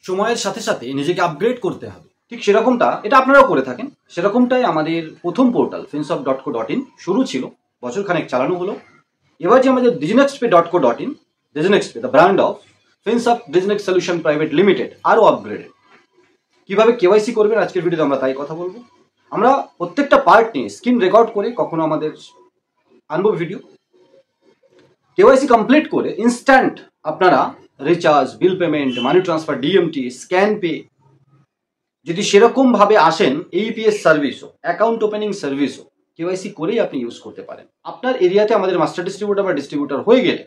সময়ের সাথে সাথে নিজেকে আপগ্রেড করতে হবে, ঠিক সেরকমটা এটা আপনারাও করে থাকেন। সেরকমটাই আমাদের প্রথম পোর্টাল finsoft.co.in শুরু ছিল, বছরখানেক চালানো হলো। এবার যে আমাদের diginexpay.co.in, diginexpay the brand of Finsoft Diginex solution private limited, আরও আপগ্রেডেড। কিভাবে কেওয়াইসি করবেন আজকের ভিডিওতে আমরা তাই কথা বলবো। আমরা প্রত্যেকটা পার্ট নিয়ে স্ক্রিন রেকর্ড করে কখনো আমাদের আনবো ভিডিও। কেওয়াইসি কমপ্লিট করে ইনস্ট্যান্ট আপনারা recharge, bill payment, money transfer, DMT, scan pay, যদি সেরকম ভাবে আসেন এইপিএস সার্ভিসও, অ্যাকাউন্ট ওপেনিং সার্ভিসও কেওয়াইসি করেই আপনি ইউজ করতে পারেন। আপনার এরিয়াতে আমাদের মাস্টার ডিস্ট্রিবিউটর বা ডিস্ট্রিবিউটর হয়ে গেলে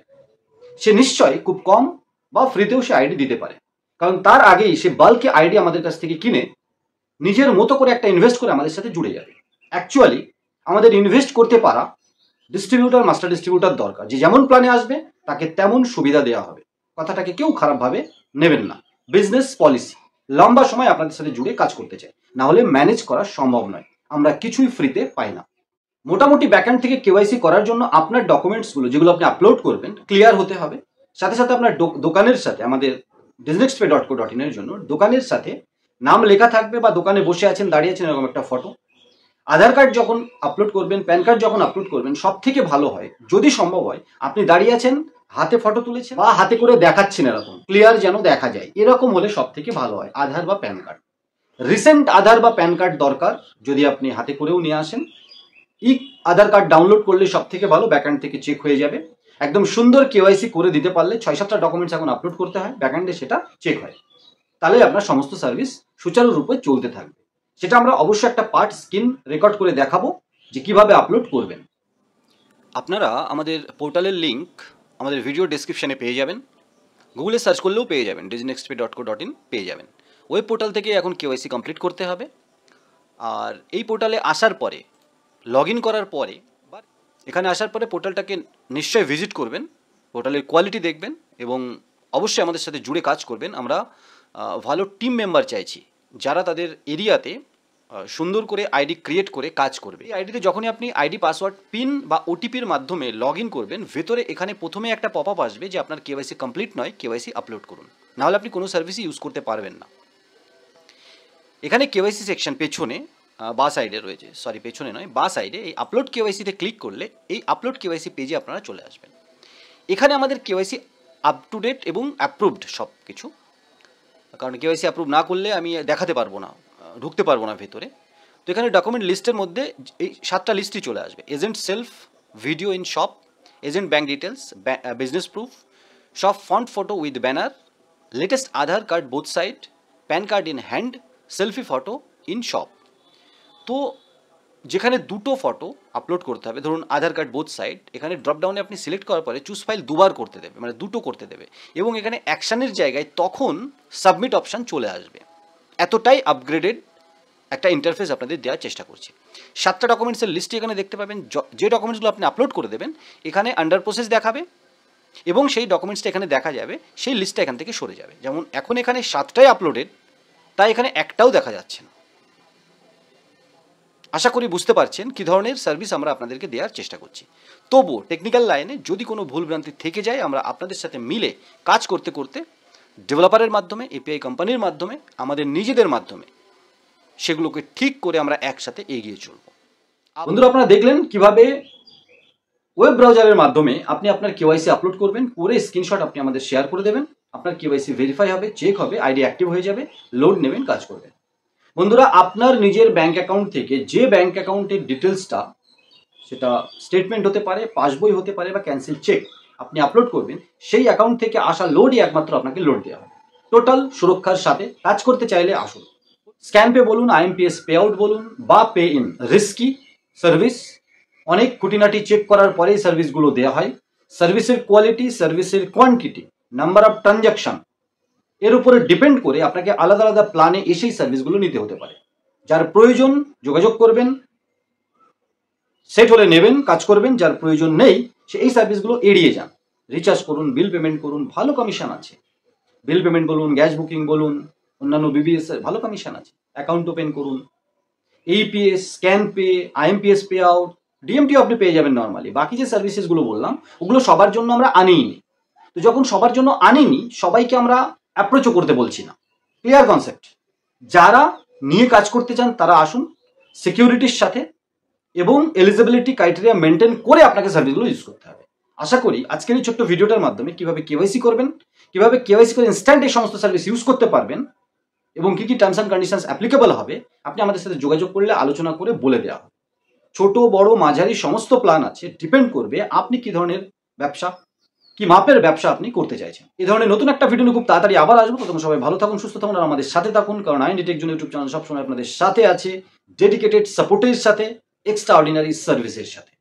সে নিশ্চয়ই খুব কম বা ফ্রিতেও সে আইডি দিতে পারে, কারণ তার আগেই সে বাল্কে আইডি আমাদের কাছ থেকে কিনে নিজের মতো করে একটা ইনভেস্ট করে আমাদের সাথে জুড়ে যাবে। অ্যাকচুয়ালি আমাদের ইনভেস্ট করতে পারা ডিস্ট্রিবিউটর, মাস্টার ডিস্ট্রিবিউটর দরকার, যে যেমন প্ল্যানে আসবে তাকে তেমন সুবিধা দেওয়া হবে। কথাটাকে কেউ খারাপভাবে নেবেন না। বিজনেস পলিসি, লম্বা সময় আপনাদের সাথে জুড়ে কাজ করতে চাই, না হলে ম্যানেজ করা সম্ভব নয়। আমরা কিছুই ফ্রিতে পাই না। মোটামুটি ব্যাকএন্ড থেকে কেওয়াইসি করার জন্য আপনার ডকুমেন্টসগুলো যেগুলো আপনি আপলোড করবেন ক্লিয়ার হতে হবে। সাথে সাথে আপনার দোকানের সাথে, আমাদের diginexpay.co.in এর জন্য দোকানের সাথে নাম লেখা থাকবে, বা দোকানে বসে আছেন, দাঁড়িয়ে আছেন, এরকম একটা ফটো। আধার কার্ড যখন আপলোড করবেন, প্যান কার্ড যখন আপলোড করবেন, সব থেকে ভালো হয় যদি সম্ভব হয় আপনি দাঁড়িয়ে আছেন, হাতে ফটো তুলেছেন বা হাতে করে দেখাচ্ছেন, এরকম ক্লিয়ার যেন দেখা যায়, এরকম হলে সব থেকে ভালো হয়। আধার বা প্যান কার্ড, রিসেন্ট আধার বা প্যান কার্ড দরকার, যদি আপনি হাতে করেও নিয়ে আসেন। আধার কার্ড ডাউনলোড করলে সব থেকে ভালো, ব্যাকএন্ড থেকে চেক হয়ে যাবে। একদম সুন্দর কেওয়াইসি করে দিতে পারলে 6-7টা ডকুমেন্টস এখন আপলোড করতে হয়, ব্যাকএন্ডে সেটা চেক হয়, তাহলে আপনার সমস্ত সার্ভিস সুচারুরূপে চলতে থাকবে। সেটা আমরা অবশ্যই একটা পার্ট স্ক্রিন রেকর্ড করে দেখাবো যে কিভাবে আপলোড করবেন। আপনারা আমাদের পোর্টালের লিঙ্ক আমাদের ভিডিও ডেসক্রিপশনে পেয়ে যাবেন, গুগলে সার্চ করলেও পেয়ে যাবেন, diginexpay.co.in পেয়ে যাবেন। ওয়েব পোর্টাল থেকে এখন কেওয়াইসি কমপ্লিট করতে হবে। আর এই পোর্টালে আসার পরে, লগ ইন করার পরে, এখানে আসার পরে পোর্টালটাকে নিশ্চয়ই ভিজিট করবেন, পোর্টালের কোয়ালিটি দেখবেন এবং অবশ্যই আমাদের সাথে জুড়ে কাজ করবেন। আমরা ভালো টিম মেম্বার চাইছি, যারা তাদের এরিয়াতে সুন্দর করে আইডি ক্রিয়েট করে কাজ করবে। এই আইডিতে যখনই আপনি আইডি, পাসওয়ার্ড, পিন বা ওটিপির মাধ্যমে লগ ইন করবেন, ভেতরে এখানে প্রথমে একটা পপ আপ আসবে যে আপনার কেওয়াইসি কমপ্লিট নয়, কেওয়াইসি আপলোড করুন, নাহলে আপনি কোনো সার্ভিসই ইউজ করতে পারবেন না। এখানে কেওয়াইসি সেকশন পেছনে বা সাইডে রয়েছে, সরি পেছনে নয়, বা সাইডে এই আপলোড কেওয়াইসিতে ক্লিক করলে এই আপলোড কেওয়াইসি পেজে আপনারা চলে আসবেন। এখানে আমাদের কেওয়াইসি আপ টু ডেট এবং অ্যাপ্রুভড সব কিছু, কারণ কেওয়াইসি অ্যাপ্রুভ না করলে আমি দেখাতে পারবো না, ঢুকতে পারবো না ভেতরে। তো এখানে ডকুমেন্ট লিস্টের মধ্যে এই 7টা লিস্টই চলে আসবে: agent self, video in shop, agent bank details, business proof, shop font photo with banner, latest Aadhaar card both side, pan card in hand, selfie photo in shop. তো যেখানে দুটো ফটো আপলোড করতে হবে, ধরুন আধার কার্ড বোথ সাইড, এখানে ড্রপডাউনে আপনি select করার পরে চুজ ফাইল দুবার করতে দেবে, মানে দুটো করতে দেবে, এবং এখানে অ্যাকশানের জায়গায় তখন সাবমিট অপশান চলে আসবে। এতটাই আপগ্রেডেড একটা ইন্টারফেস আপনাদের দেওয়ার চেষ্টা করছি। 7টা ডকুমেন্টসের লিস্ট এখানে দেখতে পাবেন। যে ডকুমেন্টসগুলো আপনি আপলোড করে দেবেন এখানে আন্ডার প্রসেস দেখাবে, এবং সেই ডকুমেন্টসটা এখানে দেখা যাবে, সেই লিস্টটা এখান থেকে সরে যাবে। যেমন এখন এখানে 7টাই আপলোডেড, তাই এখানে একটাও দেখা যাচ্ছে না। আশা করি বুঝতে পারছেন কী ধরনের সার্ভিস আমরা আপনাদেরকে দেওয়ার চেষ্টা করছি। তবুও টেকনিক্যাল লাইনে যদি কোনো ভুলভ্রান্তি থেকে যায়, আমরা আপনাদের সাথে মিলে কাজ করতে করতে ডেভেলপারের মাধ্যমে, এপিআই কোম্পানির মাধ্যমে, আমাদের নিজেদের মাধ্যমে সেগুলোকে ঠিক করে আমরা একসাথে এগিয়ে চলব। বন্ধুরা, আপনারা দেখলেন কিভাবে ওয়েব ব্রাউজারের মাধ্যমে আপনি আপনার কেওয়াইসি আপলোড করবেন, করে স্ক্রিনশট আপনি আমাদের শেয়ার করে দেবেন, আপনার কেওয়াইসি ভেরিফাই হবে, চেক হবে, আইডি অ্যাক্টিভ হয়ে যাবে, লোড নেবেন, কাজ করবেন। বন্ধুরা, আপনার নিজের ব্যাংক অ্যাকাউন্ট থেকে যে ব্যাংক অ্যাকাউন্টের ডিটেলসটা, সেটা স্টেটমেন্ট হতে পারে, পাসবই হতে পারে, বা ক্যান্সেল চেক আপনি আপলোড করবেন, সেই অ্যাকাউন্ট থেকে আসা লোডই একমাত্র আপনাকে লোড দেওয়া হবে। টোটাল সুরক্ষার সাথে কাজ করতে চাইলে আসুন। স্ক্যান পে বলুন, আইএমপিএস পে আউট বলুন, বা পে ইন, রিস্কি সার্ভিস, অনেক খুঁটিনাটি চেক করার পরেই সার্ভিসগুলো দেওয়া হয়। সার্ভিসের কোয়ালিটি, সার্ভিসের কোয়ান্টিটি, নাম্বার অফ ট্রানজাকশন, এর উপরে ডিপেন্ড করে আপনাকে আলাদা আলাদা প্ল্যানে এসেই সার্ভিসগুলো নিতে হতে পারে। যার প্রয়োজন যোগাযোগ করবেন, সেট হলে নেবেন, কাজ করবেন। যার প্রয়োজন নেই সে এই সার্ভিসগুলো এড়িয়ে যান। রিচার্জ করুন, বিল পেমেন্ট করুন, ভালো কমিশন আছে। বিল পেমেন্ট বলুন, গ্যাস বুকিং বলুন, অন্যান্য বিবিএস এর ভালো কমিশন আছে। অ্যাকাউন্ট ওপেন করুন, AEPS, scan pay, IMPS pay out, ডিএমটিও আপনি পেয়ে যাবেন নর্মালি। বাকি যে সার্ভিসেসগুলো বললাম ওগুলো সবার জন্য আমরা আনিনি। তো যখন সবার জন্য আনিনি, সবাইকে আমরা অ্যাপ্রোচও করতে বলছি না। Clear concept. যারা নিয়ে কাজ করতে চান তারা আসুন সিকিউরিটির সাথে, এবং এলিজিবিলিটি ক্রাইটেরিয়া মেনটেন করে আপনাকে সার্ভিসগুলো ইউজ করতে হবে। আশা করি আজকের এই ছোট্ট ভিডিওটার মাধ্যমে কিভাবে কেওয়াইসি করবেন, কিভাবে কেওয়াইসি করে ইনস্ট্যান্ট এই সমস্ত সার্ভিস ইউজ করতে পারবেন, এবং কি কি টার্মস অ্যান্ড কন্ডিশনস অ্যাপ্লিকেবল হবে আপনি আমাদের সাথে যোগাযোগ করলে আলোচনা করে বলে দেওয়া হবে। ছোট বড় মাঝারি সমস্ত প্ল্যান আছে, ডিপেন্ড করবে আপনি কি ধরনের ব্যবসা, কি মাপের ব্যবসা আপনি করতে চাইছেন। এই ধরনের নতুন একটা ভিডিও নিয়ে খুব তাড়াতাড়ি আবার আসবো। তখন সবাই ভালো থাকুন, সুস্থ থাকুন, আর আমাদের সাথে থাকুন, কারণ IND tech zone YouTube channel সবসময় আপনাদের সাথে আছে, ডেডিকেটেড সাপোর্টের সাথে, এক্সট্রা অর্ডিনারি সার্ভিসের সাথে।